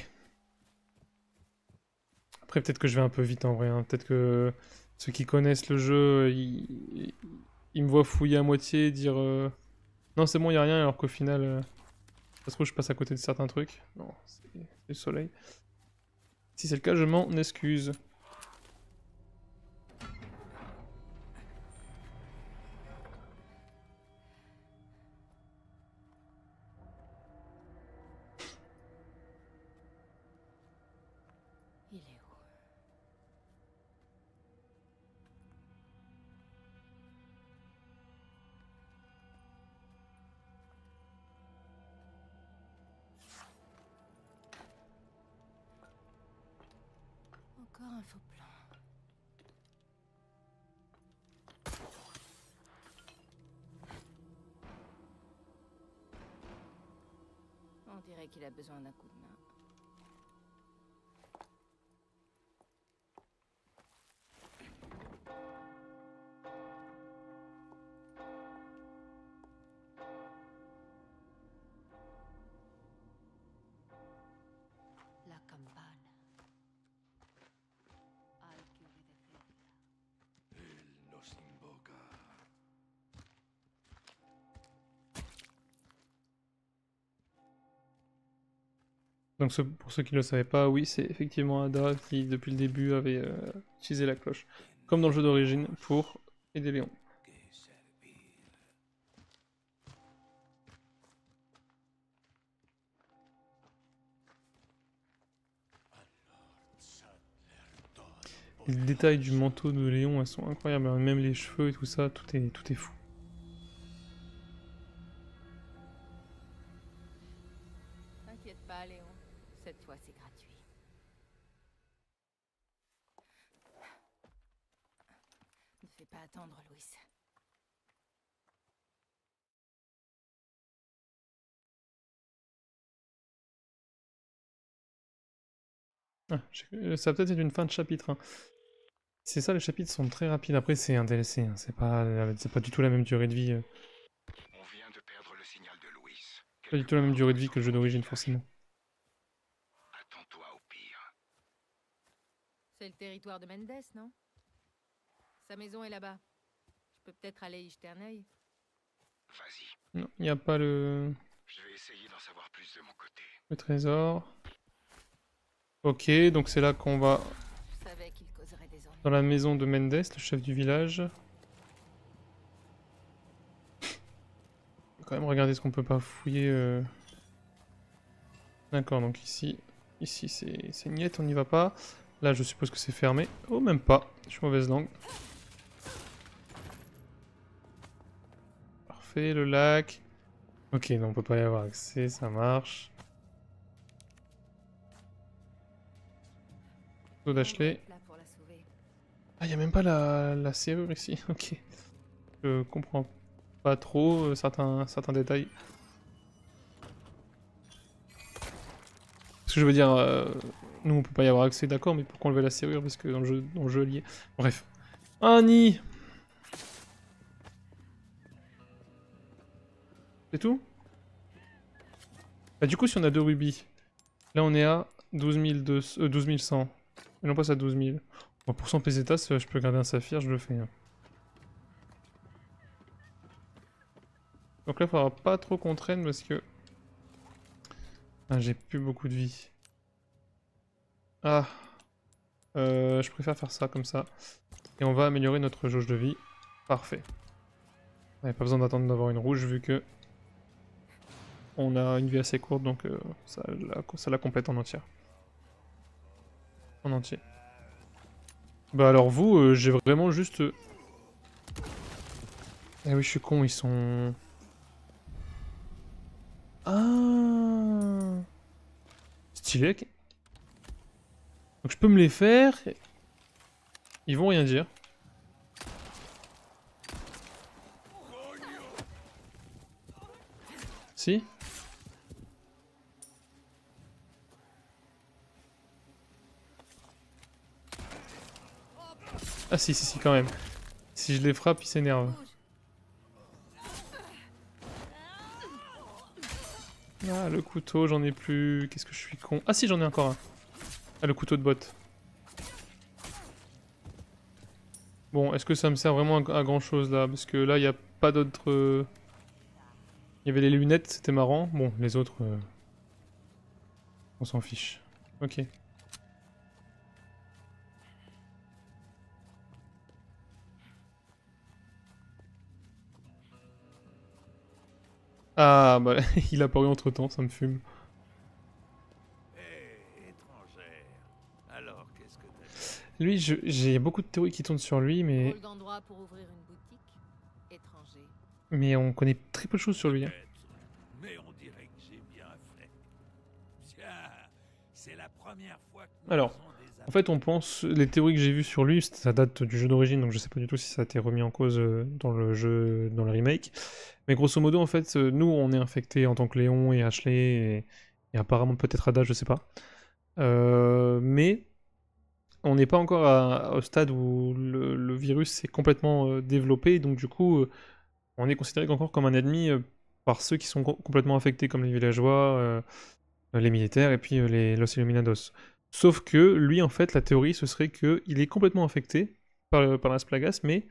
Après, peut-être que je vais un peu vite en vrai. Hein. Peut-être que ceux qui connaissent le jeu, ils me voient fouiller à moitié, dire non, c'est bon, y a rien, alors qu'au final, ça se trouve, je passe à côté de certains trucs. Non, c'est le soleil. Si c'est le cas, je m'en excuse. Il est où? Encore un faux plan. On dirait qu'il a besoin d'un coup de main. La campana. Al que obedecería. Él nos invoca. Donc pour ceux qui ne le savaient pas, oui, c'est effectivement Ada qui, depuis le début, avait utilisé la cloche. Comme dans le jeu d'origine, pour aider Léon. Que servir. Les détails du manteau de Léon, elles sont incroyables. Même les cheveux et tout ça, tout est fou. T'inquiète pas, Léon. Cette fois, c'est gratuit. Ne fais pas attendre, Louis. Ah, ça va peut-être être une fin de chapitre. Hein. C'est ça, les chapitres sont très rapides. Après, c'est un DLC. Hein. C'est pas du tout la même durée de vie. On vient de perdre le signal de Louis. Pas du tout la même durée de vie que le jeu d'origine, forcément. Attends-toi au pire. C'est le territoire de Mendes, non? Sa maison est là-bas. Je peux peut-être aller y jeter un œil. Vas-y. Non, il n'y a pas le Je vais essayer d'en savoir plus de mon côté. trésor. Ok, donc c'est là qu'on va Je savais qu'il causerait des ennuis. dans la maison de Mendes, le chef du village. On va quand même regarder ce qu'on peut pas fouiller. D'accord, donc ici c'est niette, on n'y va pas. Là, je suppose que c'est fermé. Oh, même pas. Je suis mauvaise langue. Parfait, le lac. Ok, non, on peut pas y avoir accès, ça marche. d'Ashley. Là pour la sauver. Ah, y a même pas la serrure ici. Ok. Je comprends pas trop certains détails. Ce que je veux dire, nous on peut pas y avoir accès, d'accord, mais pourquoi enlever la serrure? Parce que dans le jeu lié. Bref. Un nid. C'est tout? Bah, du coup, si on a 2 rubis, là on est à 12 100. Et on passe à 12 000. Bon, pour 100 pesetas, je peux garder un saphir, je le fais. Hein. Donc là, il faudra pas trop qu'on traîne parce que... Ah, j'ai plus beaucoup de vie. Ah. Je préfère faire ça comme ça. Et on va améliorer notre jauge de vie. Parfait. On n'avait pas besoin d'attendre d'avoir une rouge vu que... On a une vie assez courte, donc ça la complète en entière. En entier. Bah alors vous, j'ai vraiment juste... Eh oui, je suis con, ils sont... Ah, stylé. Donc je peux me les faire. Ils vont rien dire. Si. Ah si quand même. Si je les frappe, ils s'énervent. Ah, le couteau, j'en ai plus. Qu'est-ce que je suis con. Ah si, j'en ai encore un. Ah, le couteau de botte. Bon, est-ce que ça me sert vraiment à grand chose là? Parce que là, il n'y a pas d'autres. Il y avait les lunettes, c'était marrant. Bon, les autres, on s'en fiche. Ok. Ah, bah, il a apparu entre temps, ça me fume. Hé, étrangère. Alors, qu'est-ce que t'as dit? Lui, j'ai beaucoup de théories qui tournent sur lui, Drôle d'endroit pour ouvrir une boutique. Étranger. mais on connaît très peu de choses sur lui. Hein. Peut-être, mais on dirait que j'ai bien fait. Tiens, c'est la première fois que nous Alors, faisons des en fait, on pense, les théories que j'ai vues sur lui, ça date du jeu d'origine, donc je sais pas du tout si ça a été remis en cause dans le jeu, dans le remake. Mais grosso modo, en fait, nous, on est infectés en tant que Léon et Ashley, et apparemment peut-être Ada, je sais pas. Mais on n'est pas encore au stade où le virus s'est complètement développé, donc du coup, on est considéré encore comme un ennemi par ceux qui sont complètement infectés, comme les villageois, les militaires et puis Los Illuminados. Sauf que lui, en fait, la théorie, ce serait qu'il est complètement infecté par la Splagas, mais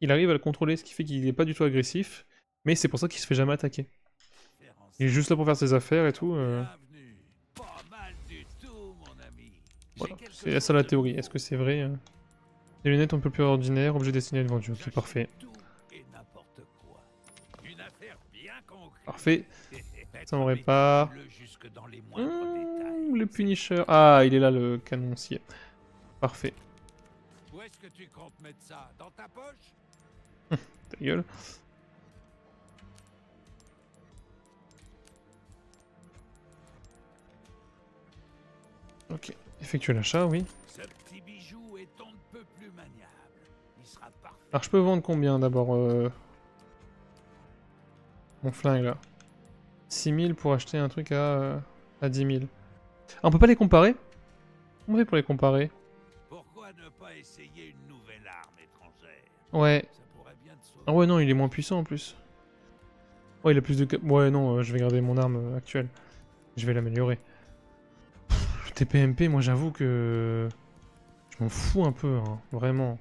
il arrive à le contrôler, ce qui fait qu'il n'est pas du tout agressif, mais c'est pour ça qu'il se fait jamais attaquer. Il est juste là pour faire ses affaires et tout. Bienvenue. Pas mal du tout, mon ami. Voilà, c'est ça la théorie. Est-ce que c'est vrai Les lunettes un peu plus ordinaires, objet destiné à être vendu. Ok, parfait. Tout et n'importe quoi. Une affaire bien concrète. Parfait. Être Ça m'aurait pas... méticuleux jusque dans les moindres détails. Le Punisher. Ah, il est là, le canoncier. Parfait. Où est-ce que tu comptes mettre ça? Dans ta poche? Ta gueule. Ok. Effectuer l'achat, oui. Ce petit bijou est on ne peut plus maniable. Il sera parfait. Alors, je peux vendre combien d'abord mon flingue là 6000 pour acheter un truc à 10 000. Ah, on peut pas les comparer? Comment on fait pour les comparer? Pourquoi ne pas essayer une nouvelle arme étrangère? Ouais. Ça pourrait bien te sauver. Ah ouais, non, il est moins puissant en plus. Ouais, il a plus de... Ouais, non, je vais garder mon arme actuelle. Je vais l'améliorer. Le TPMP, moi j'avoue que... Je m'en fous un peu, hein, vraiment.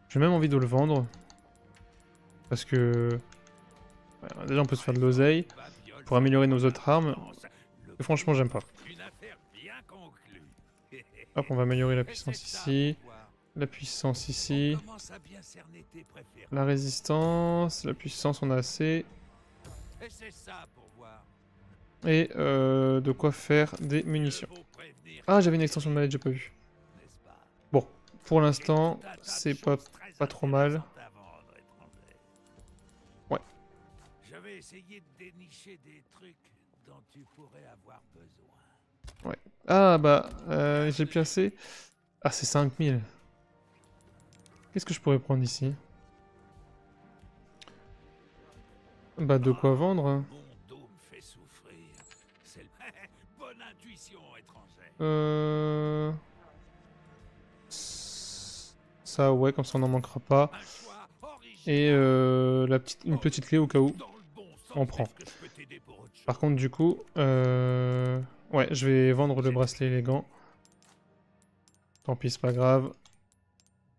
J'ai même envie de le vendre. Parce que... Ouais, déjà, on peut se faire de l'oseille pour améliorer nos autres armes. Et franchement, j'aime pas. Une affaire bien conclue. Hop, on va améliorer la puissance ici. La puissance ici. Commence à bien cerner tes préférences. La résistance. La puissance, on a assez. Essaie ça pour voir. Et de quoi faire des munitions. Mieux vaut prévenir Ah, j'avais une extension de manette, j'ai pas vu. n'est-ce pas? Bon, pour l'instant, Tout un tas de c'est choses très pas trop mal. intéressantes à vendre, étranger. Ouais. Je vais essayer de dénicher des trucs dont tu pourrais avoir besoin. Ah, bah, j'ai placé... Ah, c'est 5000. Qu'est-ce que je pourrais prendre ici? Bah, de quoi vendre. Mon dos me fait souffrir. C'est le... Bonne intuition, étrangère. Ça, ouais, comme ça on n'en manquera pas. Un choix original. Et une petite clé au cas où. Dans le bon sens, On prend. est-ce que je peux t'aider pour autre chose? Par contre, du coup, ouais, je vais vendre le bracelet et les gants. Tant pis, c'est pas grave.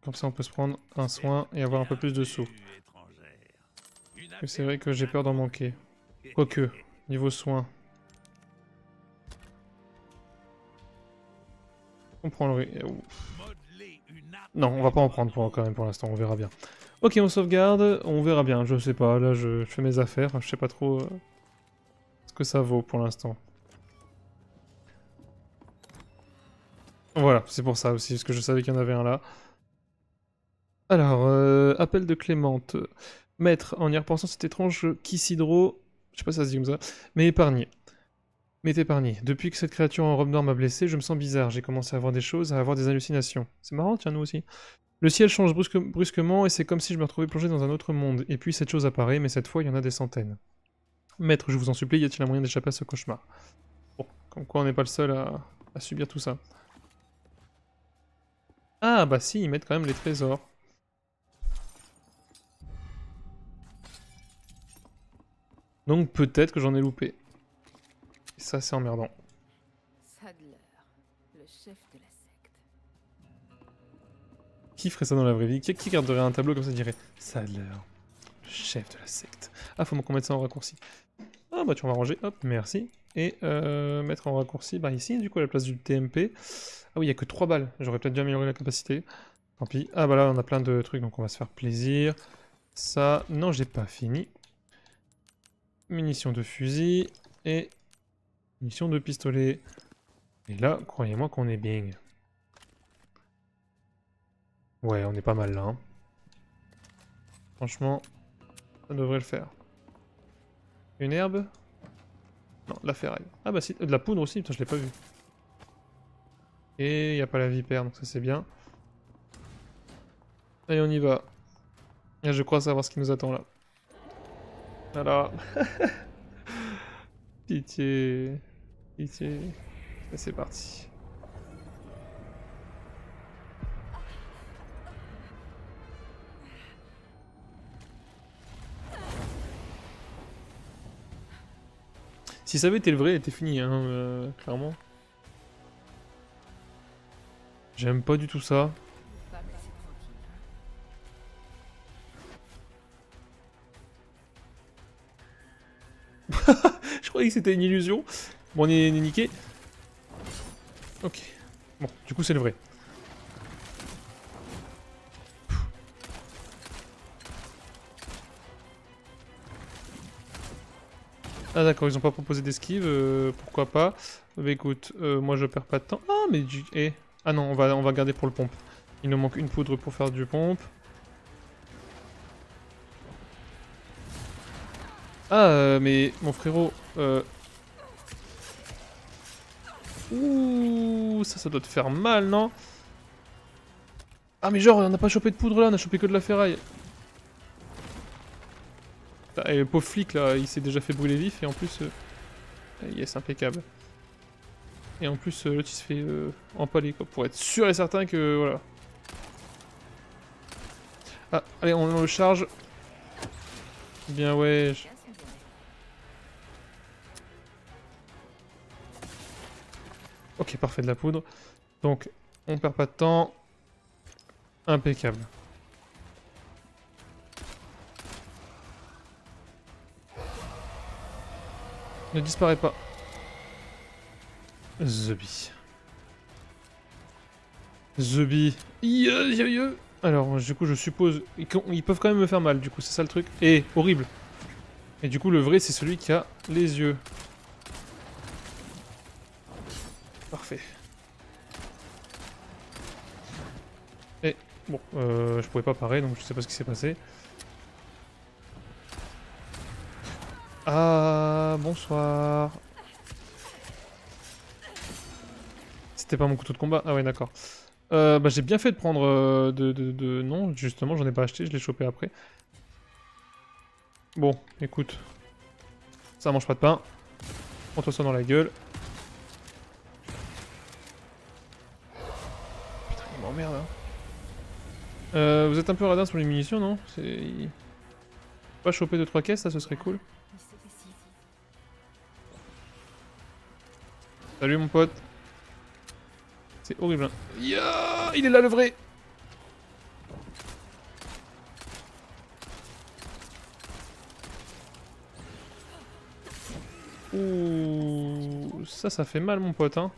Comme ça, on peut se prendre un soin et avoir un peu plus de sous. C'est vrai que j'ai peur d'en manquer. Quoique, niveau soins. On prend le... Non, on va pas en prendre quand même pour l'instant, on verra bien. Ok, on sauvegarde, on verra bien, je sais pas, là je fais mes affaires, je sais pas trop ce que ça vaut pour l'instant. Voilà, c'est pour ça aussi, parce que je savais qu'il y en avait un là. Alors, appel de Clémente. Maître, en y repensant cet étrange Kissidro, je sais pas si ça se dit comme ça, mais épargné. M'est épargné. Depuis que cette créature en robe noire m'a blessé, je me sens bizarre. J'ai commencé à voir des choses, à avoir des hallucinations. C'est marrant, tiens, nous aussi. Le ciel change brusquement et c'est comme si je me retrouvais plongé dans un autre monde. Et puis cette chose apparaît, mais cette fois, il y en a des centaines. Maître, je vous en supplie, y a-t-il un moyen d'échapper à ce cauchemar? Bon, comme quoi on n'est pas le seul à subir tout ça. Ah, bah si, ils mettent quand même les trésors. Donc peut-être que j'en ai loupé. Et ça, c'est emmerdant. Sadler, le chef de la secte. qui ferait ça dans la vraie vie? Qui garderait un tableau comme ça, dirait Sadler, le chef de la secte. Ah, faut qu'on mette ça en raccourci. Ah bah tu vas ranger, hop, merci. Et mettre en raccourci, bah ici, du coup, à la place du TMP. Ah oui, il n'y a que 3 balles. J'aurais peut-être dû améliorer la capacité. Tant pis. Ah bah là, on a plein de trucs, donc on va se faire plaisir. Ça, non, j'ai pas fini. Munitions de fusil et munitions de pistolet. Et là, croyez-moi qu'on est bien. Ouais, on est pas mal là. Hein. Franchement, ça devrait le faire. Une herbe? Non, de la ferraille. Ah bah si, de la poudre aussi, putain, je l'ai pas vu. Et il n'y a pas la vipère, donc ça c'est bien. Allez, on y va. Et je crois savoir ce qui nous attend là. Voilà. Pitié. Pitié. Et c'est parti. Si ça avait été le vrai, il était fini, hein, clairement. J'aime pas du tout ça. Pas me laisser tranquille. Je croyais que c'était une illusion. Bon, on est niqué. Ok. Bon, du coup, c'est le vrai. Ah d'accord, ils ont pas proposé d'esquive, pourquoi pas. Bah écoute, moi je perds pas de temps. Ah mais du... Eh. Ah non, on va garder pour le pompe. Il nous manque une poudre pour faire du pompe. Ah mais mon frérot... Ouh, ça doit te faire mal, non? Ah mais genre, on n'a pas chopé de poudre là, on a chopé que de la ferraille. Putain, et le pauvre flic là, il s'est déjà fait brûler vif et en plus... yes, impeccable. Et en plus, l'autre il se fait empaler quoi, pour être sûr et certain que... Voilà. Ah, allez, on le charge. Bien ouais. Bien, c'est bien. Ok, parfait, de la poudre. Donc, on perd pas de temps. Impeccable. Ne disparaît pas. The Bee. The Bee. Alors, du coup, je suppose... Ils peuvent quand même me faire mal, du coup, c'est ça le truc. Et horrible. Et du coup, le vrai, c'est celui qui a les yeux. Parfait. Et, bon, je pouvais pas parer, donc je sais pas ce qui s'est passé. Ah, bonsoir. C'était pas mon couteau de combat? Ah ouais, d'accord. Bah j'ai bien fait de prendre Non, justement, j'en ai pas acheté, je l'ai chopé après. Bon, écoute. Ça mange pas de pain. Prends-toi ça dans la gueule. Putain, il m'emmerde, hein. Vous êtes un peu radin sur les munitions, non? C'est... Pas choper 2-3 caisses, ça, ce serait cool. Il se décide. Salut, mon pote. C'est horrible, hein. Ya, il est là, le vrai! Ouh, ça fait mal, mon pote, hein.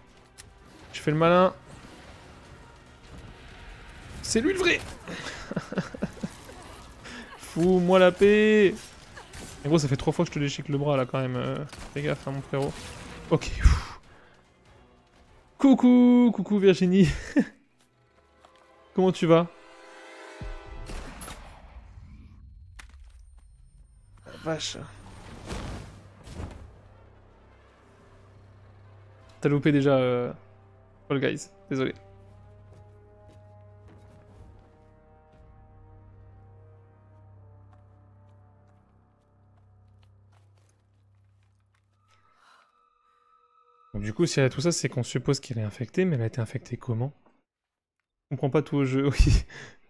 Je fais le malin. C'est lui le vrai! Fous-moi la paix! En gros, ça fait 3 fois que je te déchique le bras, là, quand même. Fais gaffe, hein, mon frérot. Ok. Coucou! Coucou, Virginie! Comment tu vas? La vache. T'as loupé déjà Fall Guys, désolé. Donc, du coup, si elle a tout ça, c'est qu'on suppose qu'elle est infectée, mais elle a été infectée comment? Je comprends pas tout au jeu, oui.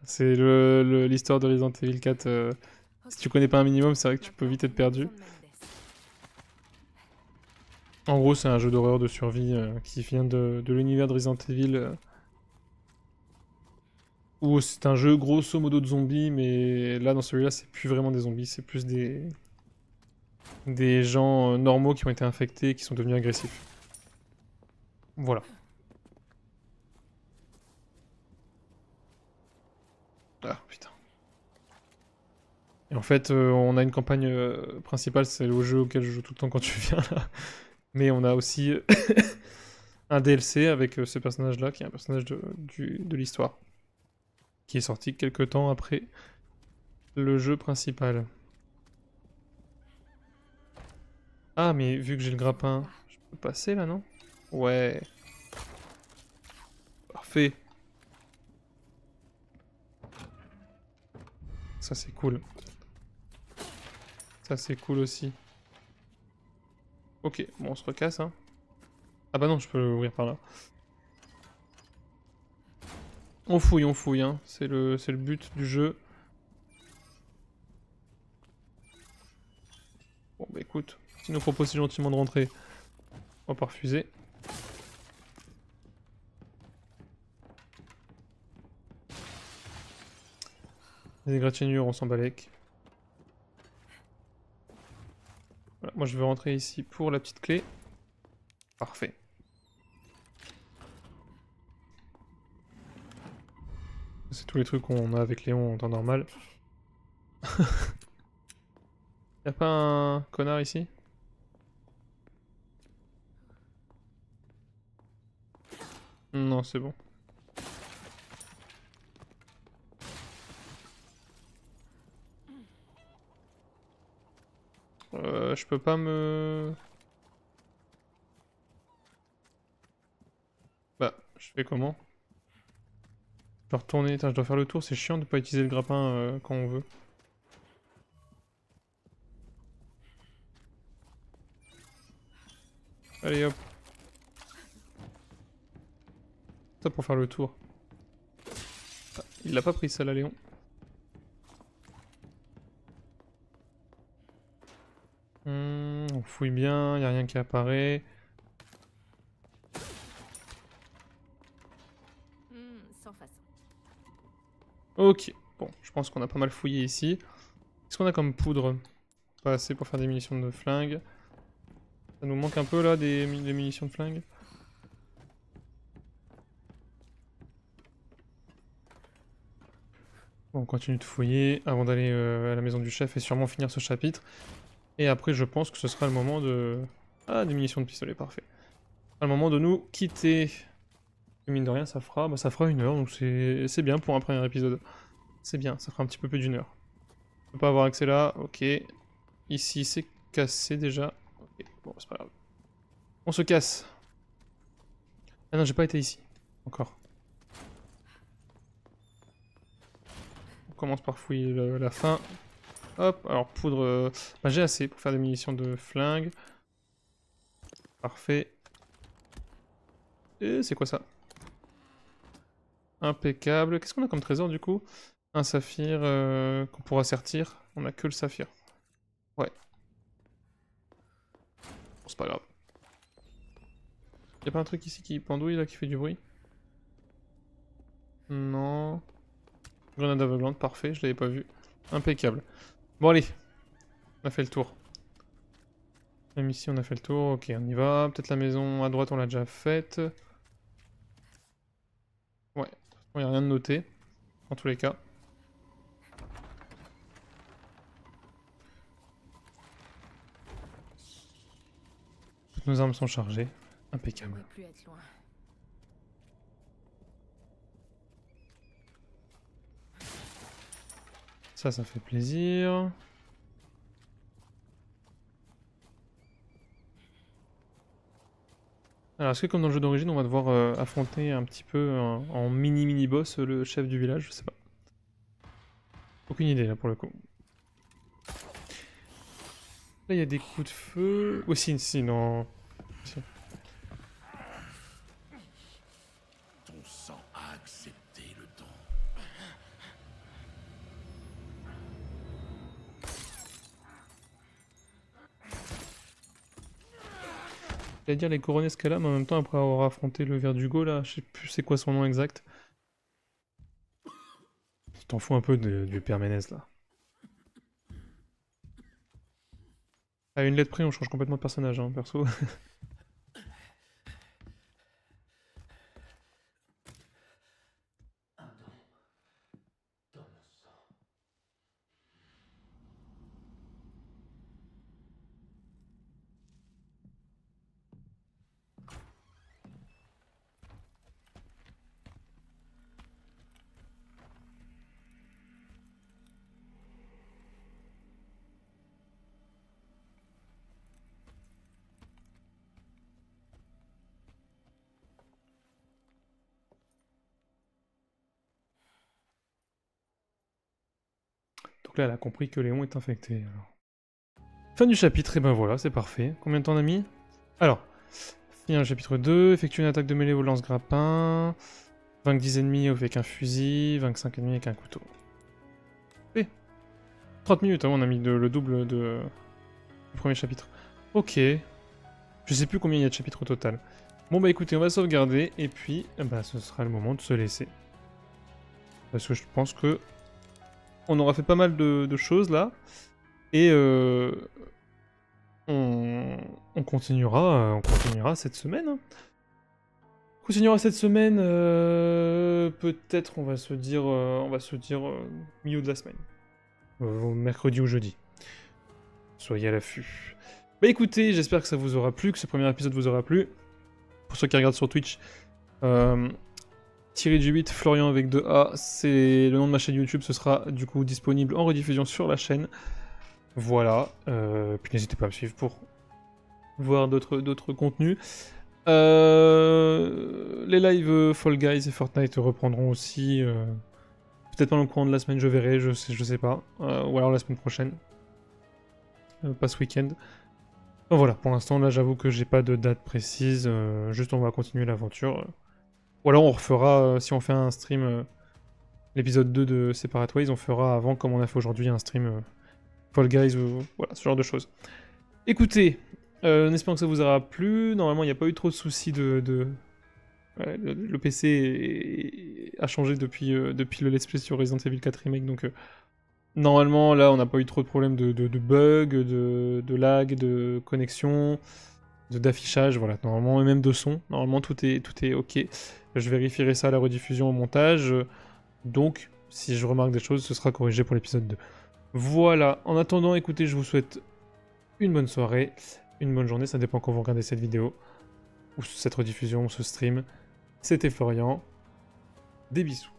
C'est l'histoire de Resident Evil 4. Si tu connais pas un minimum, c'est vrai que tu peux vite être perdu. En gros, c'est un jeu d'horreur de survie qui vient de l'univers de Resident Evil. Où c'est un jeu grosso modo de zombies, mais là dans celui-là c'est plus vraiment des zombies, c'est plus des gens normaux qui ont été infectés et qui sont devenus agressifs. Voilà. Ah putain. Et en fait, on a une campagne principale, c'est le jeu auquel je joue tout le temps quand tu viens là. Mais on a aussi un DLC avec ce personnage-là, qui est un personnage de l'histoire, qui est sorti quelques temps après le jeu principal. Ah, mais vu que j'ai le grappin, je peux passer là, non? Ouais. Parfait. Ça, c'est cool. Ça, c'est cool aussi. Ok, bon, on se recasse, hein. Ah bah non, je peux l'ouvrir par là. On fouille, hein. C'est le but du jeu. Bon, bah écoute, s'il nous propose si gentiment de rentrer, on va pas refuser. Les égratignures, on s'en balèque. Voilà, moi je veux rentrer ici pour la petite clé. Parfait. C'est tous les trucs qu'on a avec Léon en temps normal. Y'a pas un connard ici? Non, c'est bon. Je peux pas me... Bah, je fais comment? Je dois retourner, attends, je dois faire le tour, c'est chiant de pas utiliser le grappin quand on veut. Allez hop. Ça pour faire le tour. Ah, il l'a pas pris ça là, Léon. On fouille bien, y a rien qui apparaît. Sans façon. Ok, bon, je pense qu'on a pas mal fouillé ici. Qu'est-ce qu'on a comme poudre? Pas assez pour faire des munitions de flingue. Ça nous manque un peu là des munitions de flingue. Bon, on continue de fouiller avant d'aller à la maison du chef et sûrement finir ce chapitre. Et après, je pense que ce sera le moment de... Ah, des munitions de pistolet, parfait. Ce sera le moment de nous quitter. Et mine de rien, ça fera 1 heure, donc c'est bien pour un premier épisode. C'est bien, ça fera un petit peu plus d'1 heure. On peut pas avoir accès là, ok. Ici, c'est cassé déjà. Ok, bon, c'est pas grave. On se casse. Ah non, j'ai pas été ici. Encore. On commence par fouiller la fin. Hop, alors poudre... Bah, j'ai assez pour faire des munitions de flingue. Parfait. Et c'est quoi ça? Impeccable. Qu'est-ce qu'on a comme trésor du coup? Un saphir qu'on pourra sertir. On a que le saphir. Ouais. Bon, c'est pas grave. Y'a pas un truc ici qui pendouille là, qui fait du bruit? Non. Grenade aveuglante, parfait, je l'avais pas vu. Impeccable. Bon allez, on a fait le tour. Même ici on a fait le tour, ok on y va. Peut-être la maison à droite on l'a déjà faite. Ouais, il n'y a rien de noté, en tous les cas. Toutes nos armes sont chargées, On impeccable. devrait plus être loin. Ça fait plaisir. Alors est-ce que comme dans le jeu d'origine on va devoir affronter un petit peu en mini boss le chef du village? Je sais pas. Aucune idée là pour le coup. Là il y a des coups de feu... Oh si, non... Si. Ton sang a accepté le don. J'allais dire les couronnes escalades, mais en même temps après avoir affronté le Verdugo là, je sais plus c'est quoi son nom exact. t'en fous un peu du Père Ménez, là. À une lettre près, on change complètement de personnage, hein, perso. Donc là, elle a compris que Léon est infecté. Alors. Fin du chapitre, et ben voilà, c'est parfait. Combien de temps on a mis? Alors, finir le chapitre 2, effectuer une attaque de mêlée au lance-grappin, vaincre 10 ennemis avec un fusil, vaincre 5 ennemis avec un couteau. Et 30 minutes, hein, on a mis le double du premier chapitre. Ok. Je sais plus combien il y a de chapitres au total. Bon bah écoutez, on va sauvegarder, et puis bah, ce sera le moment de se laisser. Parce que je pense que on aura fait pas mal de choses là. Et on continuera cette semaine. Hein. On continuera cette semaine. Peut-être on va se dire, milieu de la semaine, mercredi ou jeudi. Soyez à l'affût. Bah écoutez, j'espère que ça vous aura plu, que ce premier épisode vous aura plu. Pour ceux qui regardent sur Twitch, Thierry du 8, Florian avec 2A, c'est le nom de ma chaîne YouTube. Ce sera du coup disponible en rediffusion sur la chaîne. Voilà, puis n'hésitez pas à me suivre pour voir d'autres contenus. Les lives Fall Guys et Fortnite reprendront aussi, peut-être pas dans le courant de la semaine, je verrai, je sais pas, ou alors la semaine prochaine, pas ce week-end. Donc voilà, pour l'instant là j'avoue que j'ai pas de date précise, juste on va continuer l'aventure. Ou alors on refera, si on fait un stream, l'épisode 2 de Separate Ways, on fera avant comme on a fait aujourd'hui un stream... Fall Guys, ou voilà, ce genre de choses. Écoutez, en espérant que ça vous aura plu, normalement il n'y a pas eu trop de soucis le PC a changé depuis le let's play sur Resident Evil 4 Remake, donc normalement là on n'a pas eu trop de problèmes de bugs, de lag, de connexion, d'affichage, voilà, normalement, et même de son, normalement tout est ok. Je vérifierai ça à la rediffusion au montage, donc si je remarque des choses, ce sera corrigé pour l'épisode 2. Voilà, en attendant, écoutez, je vous souhaite une bonne soirée, une bonne journée, ça dépend quand vous regardez cette vidéo, ou cette rediffusion, ou ce stream. C'était Florian, des bisous.